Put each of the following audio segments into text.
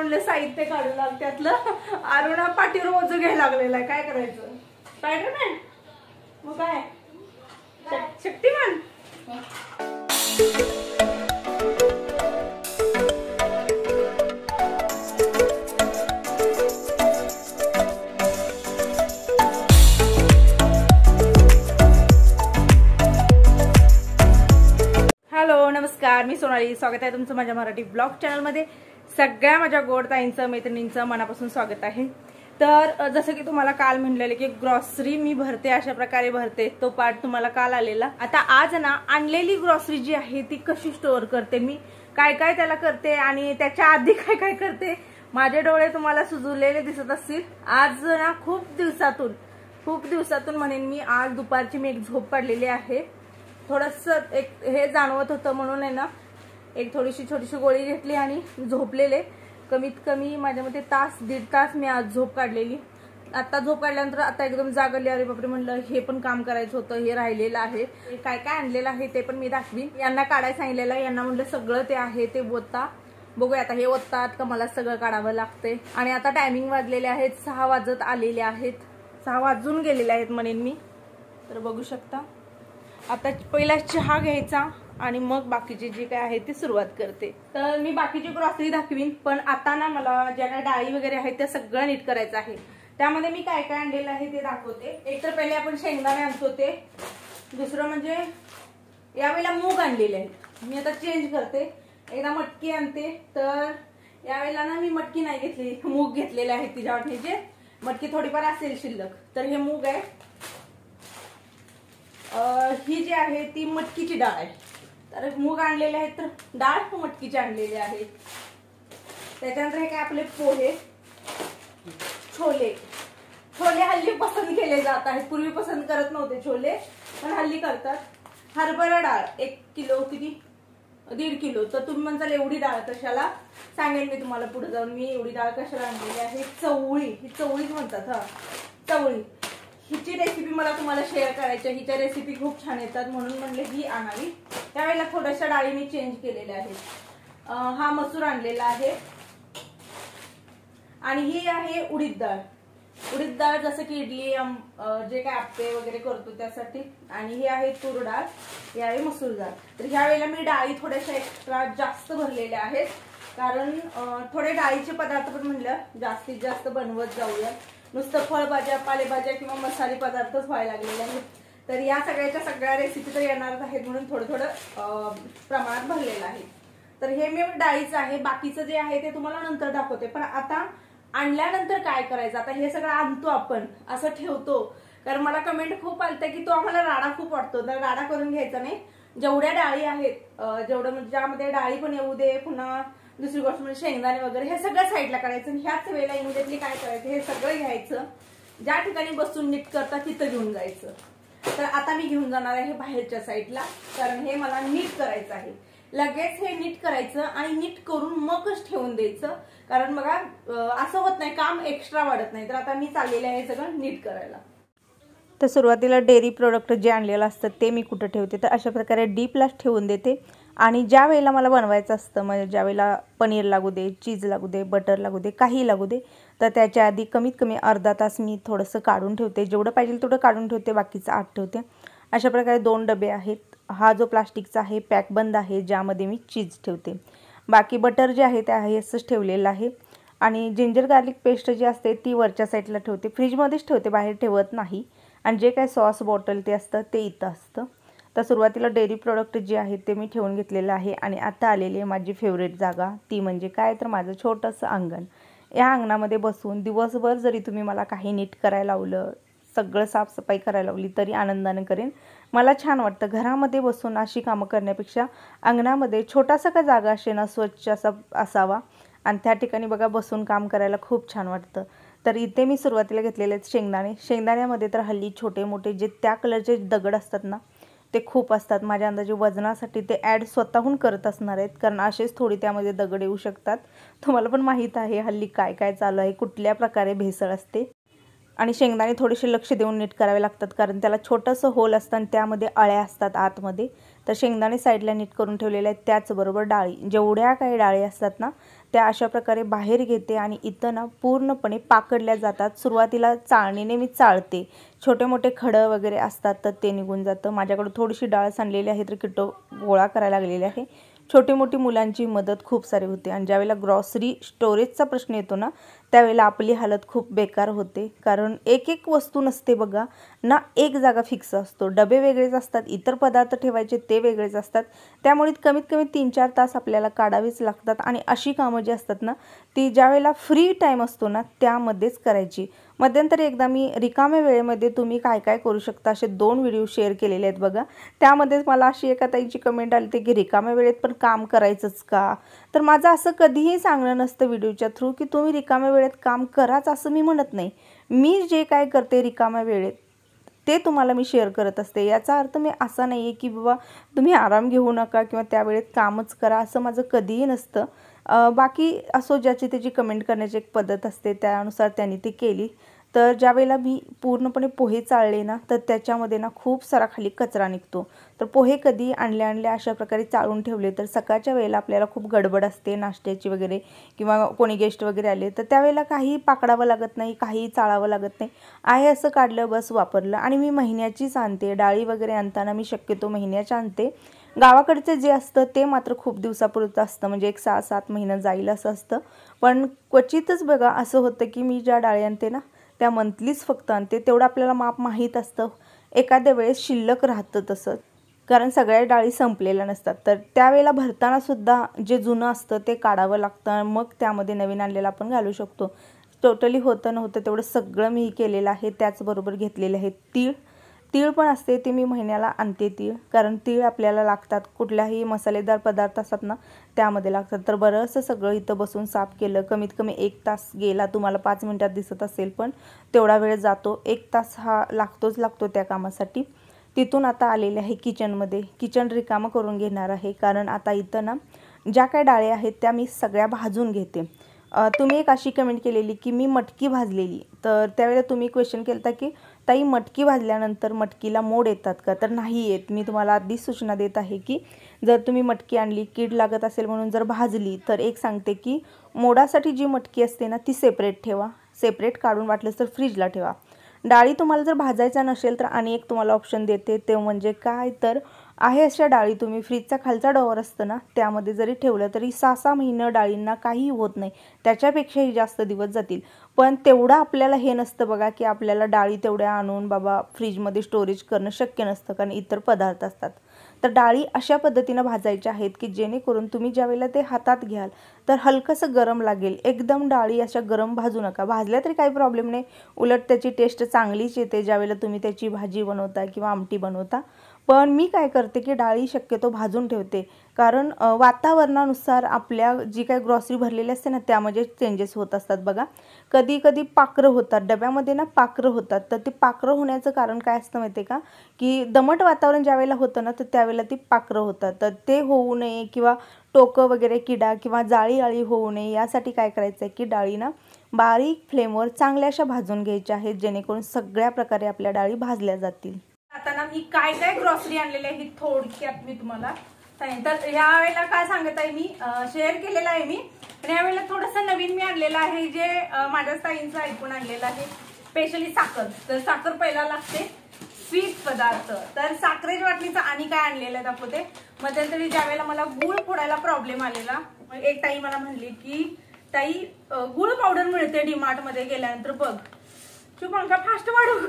म्हणलं साहित्य काढू लाग त्यातलं अरुणा पाठीवर ओझं घ्यायला लागलेलं आहे. काय करायचं? स्पायडरमॅन मग काय शक्तिमान. हॅलो नमस्कार, मी सोनाली. स्वागत आहे तुमचं माझ्या मराठी ब्लॉग चॅनलमध्ये. सगळ्या माझ्या गोड ताईंचं मैत्रिणींचं मनापासून स्वागत आहे. तर जसं की तुम्हाला काल म्हणलेलं की ग्रॉसरी मी भरते, अशा प्रकारे भरते, तो पार्ट तुम्हाला काल आलेला. आता आज ना आणलेली ग्रॉसरी जी आहे ती कशी स्टोअर करते, मी काय काय त्याला करते आणि त्याच्या आधी काय काय करते, माझे डोळे तुम्हाला सुजलेले दिसत असतील. आज ना खूप दिवसातून म्हणेन मी, आज दुपारची मी एक झोप काढलेली आहे. थोडंसं एक हे जाणवत होतं म्हणून आहे ना, एक छोटीशी गोळी घेतली आणि झोपलेले. कमीत कमी माझ्या मते दीड तास मी आज झोप काढलेली. आता झोप काढल्यानंतर आता एकदम जागली. अरे बापरे म्हणलं, हे पण काम करायचं होतं, हे राहिलेलं आहे. काय काय आणलेलं आहे ते पण मी दाखवीन. यांना काढायला सांगितलेलं, यांना म्हणलं सगळं ते आहे ते ओता. बघूया आता हे ओततात का मला सगळं काढावं लागते. आणि आता टायमिंग वाजलेले आहेत, 6 वाजत आलेले आहेत, 6 वाजून गेलेले आहेत म्हणेन मी. तर बघू शकता. आता पहिला चहा घ्यायचा आणि मग बाकीची जी काय आहे ती सुरुवात करते. तर मी बाकीची ग्रॉसरी दाखवीन, पण आता ना मला ज्या काही डाळी वगैरे आहेत त्या सगळं नीट करायचं आहे. त्यामध्ये मी काय काय आणलेलं आहे ते दाखवते. एक तर पहिले आपण शेंगदाणे आणतो ते, दुसरं म्हणजे यावेळेला मूग आणलेले आहेत. मी आता चेंज करते, एकदा मटकी आणते. तर यावेळेला ना मी मटकी नाही घेतली, मूग घेतलेले आहेत. तिच्या वाटणीचे मटकी थोडीफार असेल शिल्लक, तर हे मूग आहे. ही जी आहे ती मटकीची डाळ आहे. तर मूग आणलेले आहेत, तर डाळ मटकीची आणलेली आहे. त्याच्यानंतर हे काय आपले पोहे, छोले हल्ली पसंत केले जात आहेत. पूर्वी पसंत करत नव्हते छोले, पण हल्ली करतात. हरभरा डाळ 1 किलो, किती 1.5 किलो. तर तुम्ही म्हणताल एवढी डाळ कशाला, सांगेन मी तुम्हाला पुढे जाऊन मी एवढी डाळ कशाला आणलेली आहे. चवळी, ही चवळीच म्हणतात. हा चवळी, हिची रेसिपी मला तुम्हाला शेअर करायची. हिच्या रेसिपी खूप छान येतात म्हणून म्हणले ही आणावी. त्यावेळेला थोड्याशा डाळी मी चेंज केलेल्या आहेत. हा मसूर आणलेला आहे. आणि ही आहे उडीद डाळ जसं की इडली जे काय आप्पे वगैरे करतो त्यासाठी. आणि ही आहे तूर डाळ, ही आहे मसूर डाळ. तर ह्या वेळेला मी डाळी थोड्याशा एक्स्ट्रा जास्त भरलेल्या आहेत, कारण थोडे डाळीचे पदार्थ पण म्हणलं जास्तीत जास्त बनवत जाऊया. नुसतं फळभाज्या, पालेभाज्या किंवा मसाले पदार्थच व्हायला लागलेले आहेत. तर या सगळ्या रेसिपी तर येणारच आहेत म्हणून थोडं प्रमाणात भरलेलं आहे. तर हे मी डाळीचं आहे. बाकीचं जे आहे ते तुम्हाला नंतर दाखवते. पण आता आणल्यानंतर काय करायचं, आता हे सगळं आणतो आपण असं ठेवतो, कारण मला कमेंट खूप आलतं की तो आम्हाला राडा खूप वाटतो. तर राडा करून घ्यायचा नाही. जेवढ्या डाळी आहेत, जेवढं म्हणजे ज्यामध्ये डाळी पण येऊ दे, पुन्हा दुसरी गोष्ट म्हणजे शेंगदाणे वगैरे, हे सगळं साईडला काढायचं. ह्याच वेळेला इमिडिएटली काय करायचं, हे सगळं घ्यायचं, ज्या ठिकाणी बसून नीट करता तिथं घेऊन जायचं. तर आता मी घेऊन जाणार आहे बाहेरच्या साईडला, कारण हे मला नीट करायचं आहे. लगेच हे नीट करायचं आणि नीट करून मगच ठेवून द्यायचं, कारण बघा असं होत नाही, काम एक्स्ट्रा वाढत नाही. तर आता मी चाललेले आहे सगळं नीट करायला. तर सुरुवातीला डेअरी प्रोडक्ट जे आणलेलं असतं ते मी कुठं ठेवते, तर अशा प्रकारे डीपलाच ठेवून देते. आणि ज्या वेळेला मला बनवायचं असतं, म्हणजे ज्या वेळेला पनीर लागू दे, चीज लागू दे, बटर लागू दे, काही लागू दे, तर त्याच्या आधी कमीत कमी अर्धा तास मी थोडंसं काढून ठेवते. जेवढं पाहिजे तेवढं काढून ठेवते, बाकीचं आत ठेवते. अशा प्रकारे 2 डबे आहेत. हा जो प्लास्टिकचा आहे पॅक बंद आहे, ज्यामध्ये मी चीज ठेवते. बाकी बटर जे आहे ते आहे असंच ठेवलेलं आहे. आणि जिंजर गार्लिक पेस्ट जी असते ती वरच्या साईडला ठेवते, फ्रीजमध्येच ठेवते, बाहेर ठेवत नाही. आणि जे काय सॉस बॉटल ते असतं ते इथं असतं. तर सुरुवातीला डेअरी प्रोडक्ट जे आहेत ते मी ठेवून घेतलेलं आहे. आणि आता आलेली आहे माझी फेवरेट जागा, ती म्हणजे काय, तर माझं छोटंसं अंगण. या अंगणामध्ये बसून दिवसभर जरी तुम्ही मला काही नीट करायला लावलं, सगळं साफसफाई करायला लावली, तरी आनंदाने करेन. मला छान वाटतं घरामध्ये बसून अशी कामं करण्यापेक्षा अंगणामध्ये छोटासा का जागा असे ना, स्वच्छ असावा, आणि त्या ठिकाणी बघा बसून काम करायला खूप छान वाटतं. तर इथे मी सुरुवातीला घेतलेले आहेत शेंगदाण्यामध्ये तर हल्ली छोटे मोठे जे त्या कलरचे दगड असतात ना, ते खूप असतात. माझ्या अंदाजे वजनासाठी ते ॲड स्वतःहून करत असणार आहेत, कारण असेच थोडी त्यामध्ये दगड येऊ शकतात. तुम्हाला पण माहीत आहे हल्ली काय काय चालू आहे, कुठल्या प्रकारे भेसळ असते. आणि शेंगदाणे थोडेसे लक्ष देऊन नीट करावे लागतात, कारण त्याला छोटंसं होल असतं आणि त्यामध्ये अळ्या असतात आतमध्ये. तर शेंगदाणे साईडला नीट करून ठेवलेले आहेत. त्याचबरोबर डाळी, जेवढ्या काही डाळी असतात ना त्या अशा प्रकारे बाहेर घेते आणि इथं ना पूर्णपणे पाकडल्या जातात। सुरुवातीला चाळणीने मी चाळते, छोटे मोठे खडं वगैरे असतात तर ते निघून जातं। माझ्याकडे थोडीशी डाळ सांडलेली आहे तर किटो गोळा करायला लागलेली आहे। छोटी मोठी मुलांची मदत खूप सारी होते आणि ज्यावेळेला ग्रॉसरी स्टोरेजचा प्रश्न येतो ना त्यावेळेला आपली हालत खूप बेकार होते, कारण एक एक वस्तू नसते बघा ना, एक जागा फिक्स असतो, डबे वेगळेच असतात, इतर पदार्थ ठेवायचे ते वेगळेच असतात, त्यामुळे कमीत कमी 3-4 तास आपल्याला काढावेच लागतात। आणि अशी कामं जी असतात ना ती ज्यावेळेला फ्री टाईम असतो ना त्यामध्येच करायची। मध्यंतरी एकदा मी रिकाम्या वेळेमध्ये तुम्ही काय काय करू शकता असे 2 व्हिडिओ शेअर केलेले आहेत बघा। त्यामध्येच मला अशी एका ताईची कमेंट आली होती की रिकाम्या वेळेत पण काम करायचंच का? तर माझं असं कधीही सांगणं नसतं व्हिडिओच्या थ्रू की तुम्ही रिकाम्या वेळेत काम कराच असं मी म्हणत नाही। मी जे काय करते रिकाम्या वेळेत ते तुम्हाला मी शेअर करत असते। याचा अर्थ मी असा नाही आहे की बाबा तुम्ही आराम घेऊ नका किंवा त्या वेळेत कामच करा असं माझं कधीही नसतं। बाकी असो, ज्याची त्याची कमेंट करण्याची एक पद्धत असते त्यानुसार त्यांनी ती केली। तर ज्यावेळेला मी पूर्णपणे पोहे चाळले ना तर त्याच्यामध्ये ना खूप सारा खाली कचरा निघतो। तर पोहे कधी आणल्या अशा प्रकारे चाळून ठेवले तर सकाळच्या वेळेला आपल्याला खूप गडबड असते नाश्त्याची वगैरे, किंवा कोणी गेस्ट वगैरे आले तर त्यावेळेला काही पाकडावं लागत नाही, काही चाळावं लागत नाही, आहे असं काढलं बस वापरलं। आणि मी महिन्याचीच आणते, डाळी वगैरे आणताना मी शक्यतो महिन्याच्या आणते। गावाकडचे जे असतं ते मात्र खूप दिवसापुरतं असतं, म्हणजे एक 6-7 महिने जाईल असं असतं। पण क्वचितच बघा असं होतं की मी ज्या डाळी आणते ना त्या मंथलीच फक्त आणते, तेवढं आपल्याला माप माहीत असतं। एखाद्या वेळेस शिल्लक राहतं तसं, कारण सगळ्या डाळी संपलेल्या नसतात, तर त्यावेळेला भरताना सुद्धा जे जुनं असतं ते काढावं लागतं, मग त्यामध्ये नवीन आणलेलं आपण घालू शकतो। टोटली होतं नव्हतं तेवढं सगळं मी केलेलं आहे। त्याचबरोबर घेतलेले आहेत तीळ पण असते, ते मी महिन्याला आणते तीळ, कारण तीळ आपल्याला लागतात, कुठल्याही मसालेदार पदार्थ असतात ना त्यामध्ये लागतात। तर बरंचसं सगळं इथं बसून साफ केलं, कमीत कमी 1 तास गेला, तुम्हाला 5 मिनिटात दिसत असेल पण तेवढा वेळ जातो, 1 तास हा लागतो त्या कामासाठी। तिथून आता आलेले आहे किचनमध्ये, किचन रिकामं करून घेणार आहे, कारण आता इथं ना ज्या काय डाळी आहेत त्या मी सगळ्या भाजून घेते। तुम्ही एक अशी कमेंट केलेली की मी मटकी भाजलेली, तर त्यावेळेला तुम्ही क्वेश्चन केलता की ताई मटकी भाजल्यानंतर मटकीला मोड येतात का? तर नाही येत। मी तुम्हाला आधीच सूचना देत आहे की जर तुम्ही मटकी आणली, कीड लागत असेल म्हणून जर भाजली तर एक सांगते की मोडासाठी जी मटकी असते ना ती सेपरेट ठेवा, सेपरेट काढून वाटलं तर फ्रीजला ठेवा। डाळी तुम्हाला जर भाजायचा नसेल तर आणि एक तुम्हाला ऑप्शन देते, ते म्हणजे काय तर आहे अशा डाळी तुम्ही फ्रीजचा खालचा डोअर असतं ना त्यामध्ये जरी ठेवलं तरी 6-6 महिने डाळींना काही होत नाही, त्याच्यापेक्षाही जास्त दिवस जातील। पण तेवढं आपल्याला हे नसतं बघा की आपल्याला डाळी तेवढ्या आणून बाबा फ्रीजमध्ये स्टोरेज करणं शक्य नसतं, कारण इतर पदार्थ असतात। तर डाळी अशा पद्धतीनं भाजायच्या आहेत की जेणेकरून तुम्ही ज्यावेळेला ते हातात घ्याल तर हलकंसं गरम लागेल, एकदम डाळी अशा गरम भाजू नका। भाजल्या तरी काही प्रॉब्लेम नाही, उलट त्याची टेस्ट चांगलीच येते ज्यावेळेला तुम्ही त्याची भाजी बनवता किंवा आमटी बनवता। पण मी काय करते की डाळी शक्यतो भाजून ठेवते, कारण वातावरणानुसार आपल्या जी काही ग्रॉसरी भरलेली असते ना त्यामध्ये चेंजेस होत असतात बघा। कधी कधी पाखरं होतात डब्यामध्ये ना, पाखरं होतात, तर ते पाखरं होण्याचं कारण काय असतं माहिती आहे का, की दमट वातावरण ज्यावेळेला होतं ना तर त्यावेळेला ती पाखरं होतात। तर ते होऊ नये किंवा टोकं वगैरे किडा किंवा जाळी होऊ नये यासाठी काय करायचं आहे की डाळी ना बारीक फ्लेमवर चांगल्या अशा भाजून घ्यायच्या आहेत, जेणेकरून सगळ्या प्रकारे आपल्या डाळी भाजल्या जातील। आता ना मी काय काय ग्रॉसरी आणलेली आहे थोडक्यात मी तुम्हाला सांगेन। तर ह्या वेळेला काय सांगत आहे मी शेअर केलेलं आहे मी, पण ह्या वेळेला थोडंसं नवीन मी आणलेलं आहे, जे माझ्या ताईंचं ऐकून आणलेलं आहे, स्पेशली साखर। तर साखर पहिला लागते, स्वीट पदार्थ, तर साखरेच्या वाटणीचं आणि काय आणलेलं आहे दाखवते। मध्यंतरी ज्या वेळेला मला गुळ फोडायला प्रॉब्लेम आलेला, एक ताई मला म्हणली की ताई गुळ पावडर मिळते डीमार्ट मध्ये गेल्यानंतर बघ, तू पंखा फास्ट वाढव,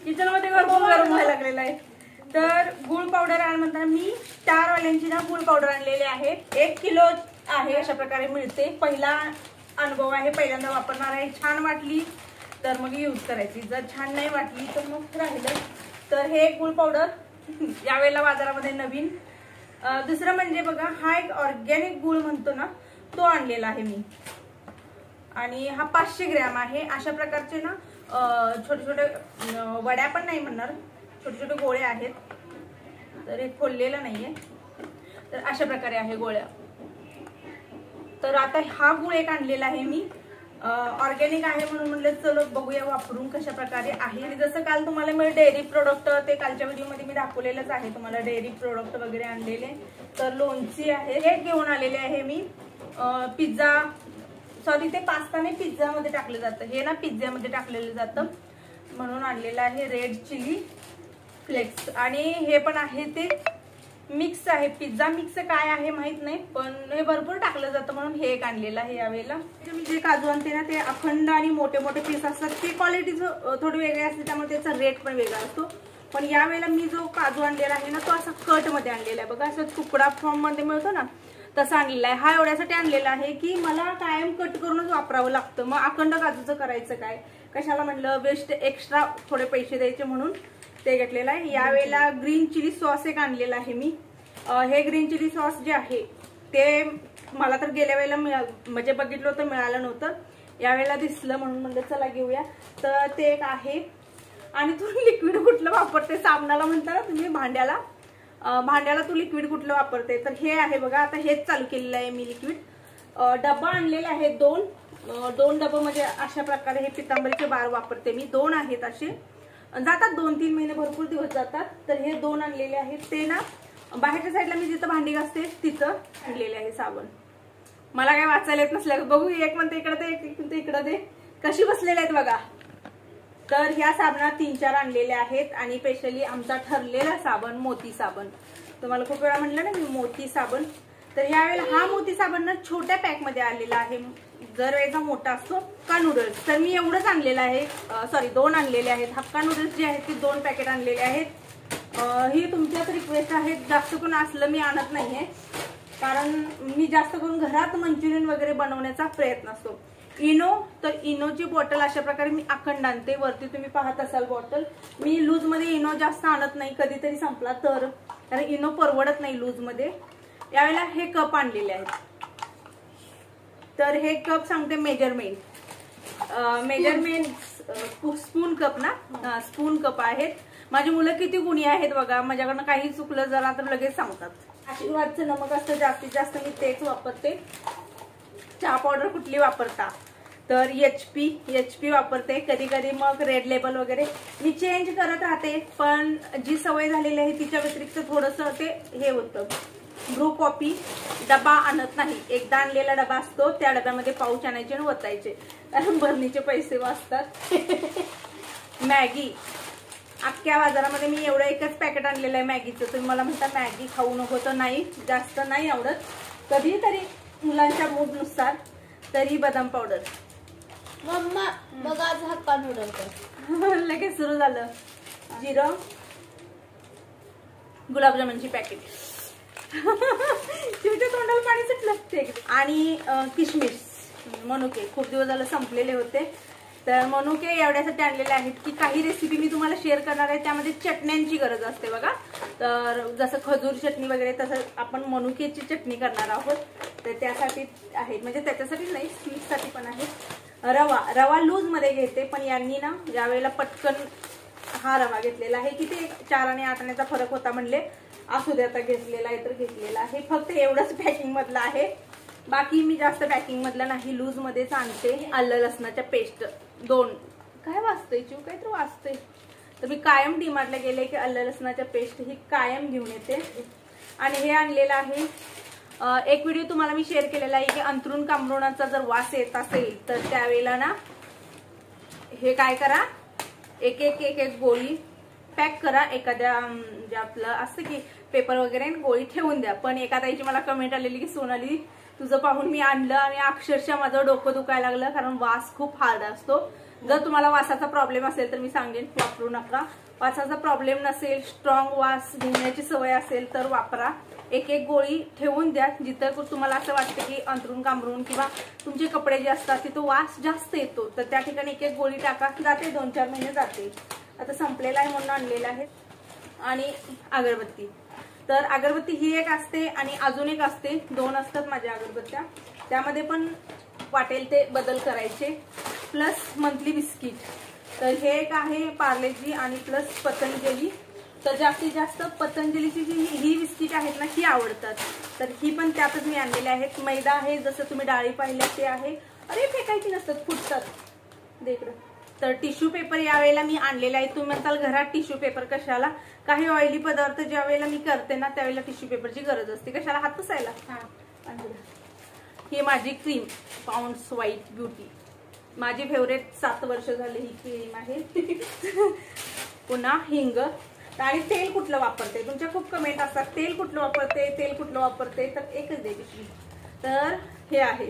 किचन मध्ये गरम व्हायला लागलेला आहे। तर गुळ पावडर आण म्हणताना मी 4 वाल्यांची ना गुळ पावडर आणलेली आहे, 1 किलो आहे, अशा प्रकारे मिळते। पहिला अनुभव आहे, पहिल्यांदा वापरणार आहे, छान वाटली तर मग यूज करायची, जर छान नाही वाटली तर मग राहिलं। तर हे गुळ पावडर यावेळेला बाजारामध्ये नवीन। दुसरं म्हणजे बघा हा एक ऑर्गॅनिक गुळ म्हणतो ना तो आणलेला आहे मी, आणि हा 500 ग्रॅम आहे। अशा प्रकारचे ना छोटे छोटे वड्या पण नाही म्हणणार, छोटे छोटे गोळे आहेत, तर हे खोललेलं नाहीये, तर अशा प्रकारे आहे गोळ्या। तर आता हा गुळ एक आणलेला आहे मी, ऑर्गॅनिक आहे म्हणून म्हणलं चलो बघूया वापरून कशा प्रकारे आहे। आणि जसं काल तुम्हाला मी डेअरी प्रोडक्ट ते कालच्या व्हिडिओमध्ये मी दाखवलेलंच आहे तुम्हाला, डेअरी प्रोडक्ट वगैरे आणलेले। तर लोणची आहे, हे घेऊन आलेले आहे मी, पिझ्झा सॉरी ते पास्ताने पिझ्झामध्ये टाकलं जातं, हे ना पिझ्झामध्ये टाकलेलं जातं म्हणून आणलेलं आहे रेड चिली फ्लेक्स. आणि हे पण आहे ते मिक्स आहे, पिझ्झा मिक्स काय आहे माहित नाही, पण हे भरपूर टाकलं जातं म्हणून हे एक आणलेलं आहे यावेळेला. मी जे काजू आणते ना ते अखंड आणि मोठे मोठे पीस असतात, ते क्वालिटी थोडी वेगळी असते त्यामुळे त्याचा रेट पण वेगळा असतो. पण यावेळेला मी जो काजू आणलेला आहे ना तो असा कट मध्ये आणलेला आहे बघा, असं तुकडा फॉर्म मध्ये मिळतो ना तसा आणलेला आहे. हा एवढ्यासाठी आणलेला आहे की मला कायम कट करूनच वापरावं लागतं, मग अखंड काजूचं करायचं काय, कशाला म्हणलं वेस्ट एक्स्ट्रा थोडे पैसे द्यायचे म्हणून ते घेतलेलं आहे. यावेळेला ग्रीन चिली सॉस एक आणलेला आहे मी. हे ग्रीन चिली सॉस जे आहे ते मला तर गेल्या वेळेला म्हणजे बघितलं होतं मिळालं नव्हतं, यावेळेला दिसलं म्हणून म्हणलं चला घेऊया. तर ते एक आहे. आणि तू लिक्विड कुठलं वापरते, साबणाला म्हणता ना तुम्ही भांड्याला तू लिक्विड कुठलं वापरते, तर हे आहे बघा. आता हेच चालू केलेलं आहे मी लिक्विड. डब्बा आणलेला आहे दोन डब्बा, म्हणजे अशा प्रकारे हे पितांबरीचे बार वापरते मी. 2 आहेत असे, जातात 2-3 महिने, भरपूर दिवस जातात. तर हे 2 आणलेले आहेत. ते ना बाहेरच्या साईडला मी जिथं भांडी घासते तिथं आणलेले आहे साबण. मला काय वाचायला येत नसल्या बघू, एक म्हणते इकडे दे, एक म्हणते इकडे दे, कशी बसलेले आहेत बघा. तर ह्या साबणा 3-4 आणलेल्या आहेत. आणि स्पेशली आमचा ठरलेला साबण मोती साबण, तुम्हाला खूप वेळा म्हणलं ना मी मोती साबण. तर यावेळेला हा मोती साबण ना छोट्या पॅक मध्ये आलेला आहे, जर वेळेचा मोठा असतो. हक्का नूडल्स तर मी एवढंच आणलेलं आहे, सॉरी 2 आणलेले आहेत. हक्का नूडल्स जे आहेत ते 2 पॅकेट आणलेले आहेत. ही तुमच्याच रिक्वेस्ट आहे, जास्त करून असलं मी आणत नाहीये, कारण मी जास्त करून घरात मंचुरियन वगैरे बनवण्याचा प्रयत्न असतो. इनो, तर इनोची बॉटल अशा प्रकारे मी अखंड आणते. वरती तुम्ही पाहत असाल बॉटल, मी लूज मध्ये इनो जास्त आणत नाही, कधीतरी संपला तर, कारण इनो परवडत नाही लूज मध्ये. यावेळेला हे कप आणलेले आहेत. तर हे कप सांगते मेजरमेंट स्पून कप ना, स्पून कप आहेत. माझी मुलं किती गुणी आहेत बघा, माझ्याकडनं काही चुकलं जरा तर लगेच सांगतात. आशीर्वादचं नमक असतं जास्तीत जास्त मी तेच वापरते. चहा पावडर कुठली वापरता, तर एचपी वापरते. कधी कधी मग रेड लेबल वगैरे मी चेंज करत राहते, पण जी सवय झालेली आहे तिच्या व्यतिरिक्त थोडंसं ते हे होतं. ब्रू कॉफी डबा आणत नाही, एकदा आणलेला डबा असतो, त्या डब्यामध्ये पाऊच आणायचे आणि ओतायचे, कारण भरणीचे पैसे वाचतात. मॅगी अख्ख्या बाजारामध्ये मी एवढं एकच पॅकेट आणलेलं आहे मॅगीचं. तुम्ही मला म्हणता मॅगी खाऊ नको, तर नाही, जास्त नाही आवडत, कधीतरी मुलांच्या मूड नुसार. तरी बदाम पावडर. मम्मा बघा आज हक्का नूडल लगेच सुरू झालं. जिरं, गुलाबजामुनची पॅकेट, तुमच्या तोंडाला पाणी सुटलं ते. आणि किशमिश, मनुके खूप दिवस झालं संपलेले होते, तर मनुके एवढ्यासाठी आणलेले आहेत की काही रेसिपी मी तुम्हाला शेअर करणार आहे, त्यामध्ये चटण्यांची गरज असते बघा. तर जसं खजूर चटणी वगैरे तसं आपण मनुकेची चटणी करणार आहोत, तर त्यासाठी आहेत, म्हणजे त्याच्यासाठी नाही स्वीटसाठी पण आहे. रवा लूज मध्ये घेते, पण यांनी ना यावेळेला पटकन हा रवा घेतलेला आहे. किती 4 आणि 8 आण्याचा फरक होता, म्हणले असू दे आता घेतलेला आहे तर घेतलेला आहे. फक्त एवढंच पॅकिंग मधलं आहे, बाकी मी जास्त पॅकिंग मधलं नाही, लूज मध्येच आणते. आलं लसणाच्या पेस्ट 2, काय वाचतंय चिव, काहीतरी वाचतंय, तर मी कायम डीमार्टला गेले की आलं लसणाच्या पेस्ट ही कायम घेऊन येते. आणि हे आणलेलं आहे. एक व्हिडिओ तुम्हाला मी शेअर केलेला आहे की अंथरूण कांबरुणाचा जर वास येत असेल तर त्यावेळेला ना हे काय करा, एक गोळी पॅक करा एखाद्या, म्हणजे आपलं असतं की पेपर वगैरे गोळी ठेवून द्या. पण एका ताईची मला कमेंट आलेली की सोनाली तुझं पाहून मी आणलं आणि अक्षरशः माझं डोकं दुखायला लागलं, कारण वास खूप हार्ड असतो. जर तुम्हाला वासाचा प्रॉब्लेम असेल तर मी सांगेन वापरू नका. वासाचा प्रॉब्लेम नसेल, स्ट्रॉंग वास घेण्याची सवय असेल तर वापरा. एक गोळी ठेवून द्या, जिथं तुम्हाला असं वाटतं की अंथरूण कांबरून किंवा तुमचे कपडे जे असतात तिथं वास जास्त येतो, तर त्या ठिकाणी एक गोळी टाका, जाते 2-4 महिने जाते. आता संपलेला आहे म्हणून आणलेला आहे. आणि अगरबत्ती, तर अगरबत्ती ही एक असते आणि अजून एक असते, 2 असतात माझ्या अगरबत्त्या, त्यामध्ये पण वाटेल ते बदल करायचे. प्लस मंथली बिस्किट, तर हे एक आहे पार्लेजी आणि प्लस पतंजली. तर जास्तीत जास्त पतंजलीची जी ही बिस्किट आहेत ना ही आवडतात, तर ही पण त्यातच मी आणलेले आहेत. मैदा आहे, जसं तुम्ही डाळी पाहिल्या ते आहे. अरे फेकायची नसतात, फुटतात देखडं. तर टिश्यू पेपर यावेळेला मी आणलेला आहे. तुम्ही म्हणताल घरात टिश्यू पेपर कशाला, काही ऑइली पदार्थ ज्या वेळेला मी करते ना त्यावेळेला टिश्यू पेपरची गरज असते, कशाला हात पुसायला. ही माझी क्रीम पाऊंड्स व्हाईट ब्युटी, माझी फेवरेट, 7 वर्ष झाली ही क्रीम आहे. पुन्हा हिंग. आणि तेल कुठलं वापरते, तुमच्या खूप कमेंट असतात तेल कुठलं वापरते, तेल कुठलं वापरते, तर एकच दे पिशवी. तर हे आहे,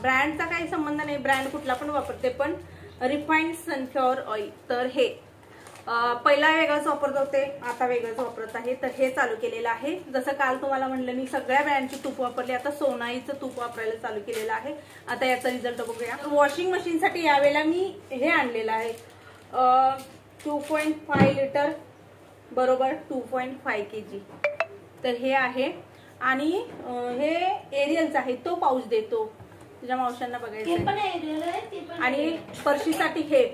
ब्रँडचा काही संबंध नाही, ब्रँड कुठला पण वापरते, पण रिफाइंड सनफ्लॉवर ऑइल. तर हे पहिला वेगळंच वापरत होते, आता वेगळंच वापरत आहे. तर हे चालू केलेलं आहे. जसं काल तुम्हाला म्हणलं मी सगळ्या ब्रँडची तूप वापरली, आता सोनाईचं तूप वापरायला चालू केलेलं आहे. आता याचा रिझल्ट बघूया. वॉशिंग मशीनसाठी यावेळेला मी हे आणलेलं आहे 2.5 लिटर बरोबर 2.5 kg. तर हे आहे. आणि हे एरियलचं आहे, तो पाऊच देतो तुझ्या मावशांना बघायचं. आणि फरशीसाठी हे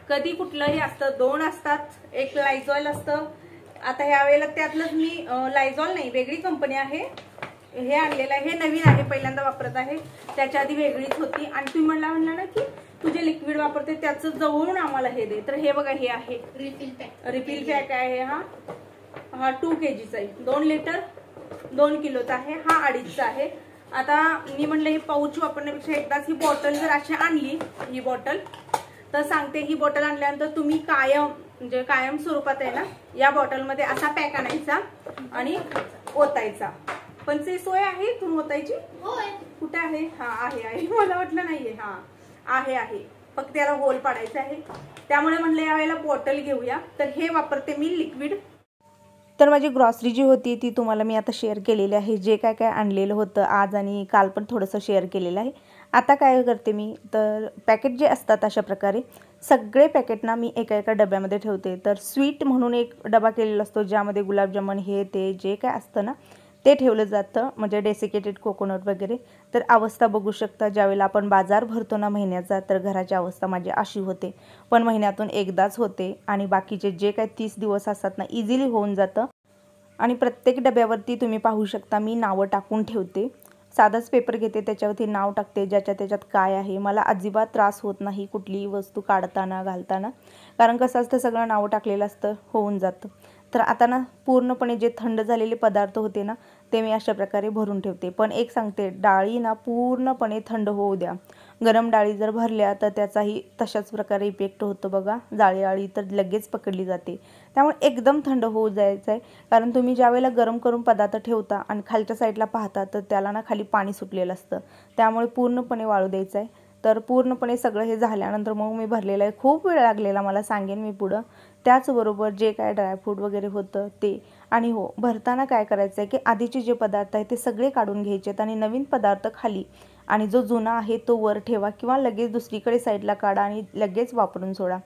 कधी कुठलंही असतं, 2 असतात, एक लायझॉल असतं. आता ह्या वेळेला त्यातलंच मी लायझॉल नाही, वेगळी कंपनी आहे, हे आणलेलं आहे. हे नवीन आहे, पहिल्यांदा वापरत आहे. त्याच्या आधी वेगळीच होती. आणि तुम्ही म्हणला ना की तुझे लिक्विड वापरते त्याचं जवळून आम्हाला हे दे, तर हे बघा हे आहे रिफिल पॅक आहे. हा 2 kgचा आहे, 2 लिटर 2 किलोचा आहे. हा 2.5चा आहे. आता मी म्हणलं हे पाऊच वापरण्यापेक्षा एकदाच ही बॉटल जर अशी आणली, ही बॉटल, तर सांगते ही बॉटल आणल्यानंतर तुम्ही कायम म्हणजे कायम स्वरूपात आहे ना या बॉटलमध्ये असा पॅक आणायचा आणि ओतायचा. पण ते सोय आहे तुम्ही ओतायची? कुठे आहे? हा आहे, मला वाटलं नाहीये. हा आहे, फक्त त्याला होल पाडायचा आहे. त्यामुळे म्हणलं यावेळेला बॉटल घेऊया. तर हे वापरते मी लिक्विड. तर माझी ग्रॉसरी जी होती ती तुम्हाला मी आता शेअर केलेली आहे. जे काय काय आणलेलं होतं आज आणि काल पण थोडंसं शेअर केलेलं आहे. आता काय करते मी, तर पॅकेट जे असतात अशा प्रकारे सगळे पॅकेट ना मी एका एका डब्यामध्ये ठेवते. तर स्वीट म्हणून एक डबा केलेला असतो, ज्यामध्ये गुलाबजामुन हे ते जे काय असतं ना ते ठेवलं जातं, म्हणजे डेसिकेटेड कोकोनट वगैरे. तर अवस्था बघू शकता, ज्यावेळेला आपण बाजार भरतो ना महिन्याचा, तर घराची अवस्था माझी अशी होते. पण महिन्यातून एकदाच होते आणि बाकीचे जे काही 30 दिवस असतात ना इझिली होऊन जातं. आणि प्रत्येक डब्यावरती तुम्ही पाहू शकता मी नावं टाकून ठेवते. साधाच पेपर घेते, त्याच्यावरती नाव टाकते ज्याच्या त्याच्यात काय आहे. मला अजिबात त्रास होत नाही कुठलीही वस्तू काढताना घालताना, कारण कसं असतं सगळं नावं टाकलेलं असतं, होऊन जातं. तर आता ना पूर्णपणे जे थंड झालेले पदार्थ होते ना ते मी अशा प्रकारे भरून ठेवते. पण एक सांगते, डाळी ना पूर्णपणे थंड होऊ द्या. गरम डाळी जर भरल्या तर त्याचाही तशाच प्रकारे इफेक्ट होतो बघा. जाळी डाळी तर लगेच पकडली जाते. त्यामुळे एकदम थंड होऊ जायचं आहे, कारण तुम्ही ज्यावेळेला गरम करून पदार्थ ठेवता आणि खालच्या साईडला पाहता तर त्याला ना खाली पाणी सुटलेलं असतं. त्यामुळे पूर्णपणे वाळू द्यायचं आहे. तर पूर्णपणे सगळं हे झाल्यानंतर मग मी भरलेलं आहे. खूप वेळ लागलेला, मला सांगेन मी पुढं. त्याचबरोबर जे काय ड्रायफ्रूट वगैरे होतं ते. आणि हो, भरताना काय करायचं आहे की आधीचे जे पदार्थ आहेत ते सगळे काढून घ्यायचेत आणि नवीन पदार्थ खाली आणि जो जुना आहे तो वर ठेवा, किंवा लगेच दुसरीकडे साईडला काढा आणि लगेच वापरून सोडा.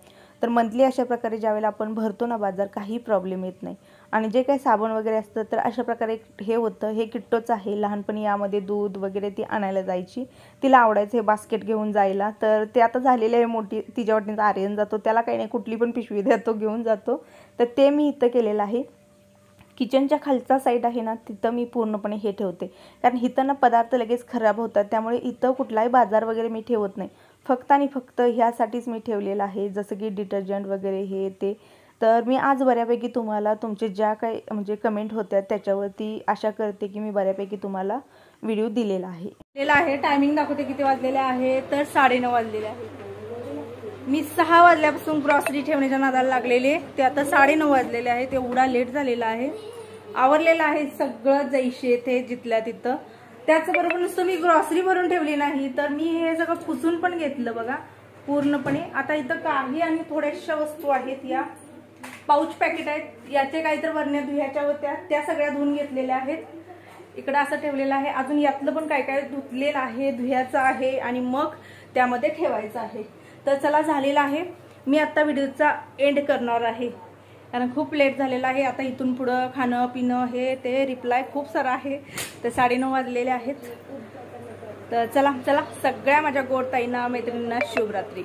तर मंथली अशा प्रकारे ज्यावेळेला आपण भरतो ना बाजार, काही प्रॉब्लेम येत नाही. आणि जे काही साबण वगैरे असतं तर अशा प्रकारे हे होतं. हे किट्टोच आहे. लहानपणी यामध्ये दूध वगैरे ती आणायला जायची, तिला आवडायचं हे बास्केट घेऊन जायला. तर ते आता झालेलं आहे मोठी, तिच्या वाटणीचा आर्यन जातो, त्याला काही नाही, कुठली पण पिशवी द्या तो घेऊन जातो. तर ते मी इथं केलेलं आहे. किचनच्या खालचा साईड आहे ना तिथं मी पूर्णपणे हे ठेवते, कारण इथं ना पदार्थ लगेच खराब होतात. त्यामुळे इथं कुठलाही बाजार वगैरे मी ठेवत नाही. फक्त आणि फक्त ह्यासाठीच मी ठेवलेलं आहे, जसं की डिटर्जंट वगैरे हे ते. तर मी आज बऱ्यापैकी तुम्हाला तुमचे ज्या काही म्हणजे कमेंट होत्या त्याच्यावरती आशा करते की मी बऱ्यापैकी तुम्हाला व्हिडिओ दिलेला आहे. टायमिंग दाखवते किती वाजलेले आहे, तर 9:30 वाजलेले आहे. मी 6 वाजल्यापासून ग्रॉसरी ठेवण्याच्या नादाला लागलेले, ते आता 9:30 वाजलेले आहे. ते एवढा लेट झालेला आहे. आवरलेलं आहे सगळं जैसे ते जिथल्या तिथं. त्याचबरोबर नुसतं मी ग्रॉसरी भरून ठेवली नाही, तर मी हे सगळं पुसून पण घेतलं बघा पूर्णपणे. आता इथं काही आणि थोड्याशा वस्तू आहेत, या पाऊच पॅकेट आहेत, याचे काहीतरी वरण्या धुयाच्या होत्या त्या सगळ्या धुवून घेतलेल्या आहेत. इकडं असं ठेवलेलं आहे. अजून यातलं पण काय काय धुतलेलं आहे, धुयाचं आहे आणि मग त्यामध्ये ठेवायचं आहे. तर चला, झालेला आहे. मी आता व्हिडिओचा एंड करणार आहे, कारण खूप लेट झालेला आहे. आता इथून पुढं खाणं पिणं हे ते रिप्लाय खूप सारा आहे. तर 9:30 वाजलेले आहेत. तर चला चला, सगळ्या माझ्या गोड ताईंना मैत्रिणींना शुभरात्री.